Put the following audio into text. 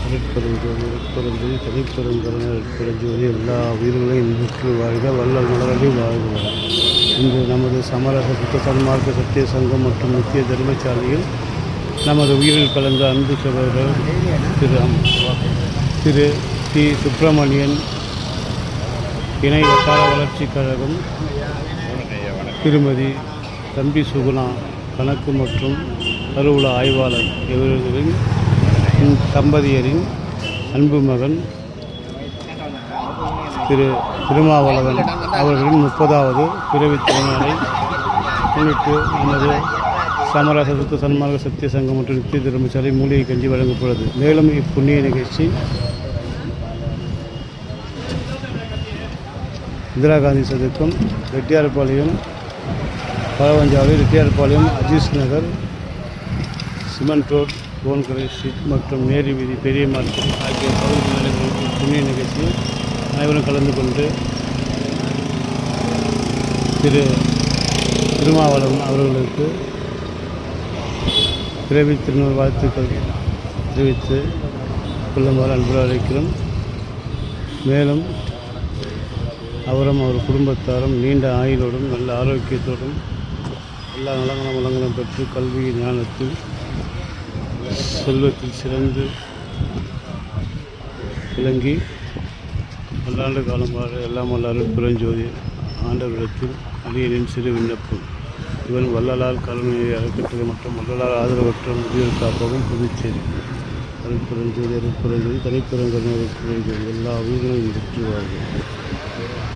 அருட்பெருஞ்சோதி தனிப்பெருங்கருணை அருட்பெருஞ்சோதி எல்லா உயிர்களையும் இன்புற்று வாழ்க வள்ளல் மலரடி வாழ்க. இன்று நமது சமரச சுத்த சன்மார்க்க சத்திய சங்கம் மற்றும் நித்திய தர்மசாலையில் நமது உயிரில் கலந்த அன்பு சகோதரர் திரு டி சுப்பிரமணியன் இணை வட்டார வளர்ச்சிக் கழகம், திருமதி தம்பி சுகுணா கணக்கு மற்றும் கருவூல ஆய்வாளர் இவர்களின் தம்பதியரின் அன்பு மகன் திரு திருமாவளவன் அவர்களின் 30வது பிறவித் திருநாளை முன்னிட்டு நமது சமரச சுத்த சன்மார்க்க சத்திய சங்கம் மற்றும் நித்திய தர்மசாலை மூலிகை கஞ்சி வழங்கப்படுகிறது. மேலும் இப்புண்ணிய நிகழ்ச்சி இந்திரா காந்தி சதுக்கம், ரெட்டியார்பாளையம், பழவஞ்சாலை, ரெட்டியார்பாளையம், அஜீஸ் நகர், சிமெண்ட் ரோட், கோன்கரை ஸ்ட்ரீட் மற்றும் நேரு வீதி, பெரிய மார்க்கெட் ஆகிய பகுதிகளில் புண்ணிய நிகழ்ச்சியில் அனைவரும் கலந்து கொண்டு திரு திருமாவளவன் அவர்களுக்கு பிறவி திருநாள் வாழ்த்துக்கள் தெரிவித்து கொள்ளுமாறு அன்புடன் அழைக்கிறோம். மேலும் அவரும் அவர் குடும்பத்தாரும் நீண்ட ஆயுளோடும் நல்ல ஆரோக்கியத்தோடும் எல்லா நலங்களும் பெற்று கல்வி ஞானத்தில் செல்வத்தில் சிறந்து விளங்கி பல்லாண்டு காலம் வாழ எல்லாம் வல்ல அருட்பெருஞ்சோதி ஆண்டவரிடத்தில் அடியனின் சிறு விண்ணப்பம். இவன் வள்ளலால் கருணையை அறக்கட்டளை மற்றும் வள்ளலால் ஆதரவற்ற முதியோர் காப்பகம், புதுச்சேரி. அருட்பெருஞ்சோதி தனிப்பெருங்கருணை அருட்பெருஞ்சோதி எல்லா உயிர்களையும் பெற்று வாழ்க.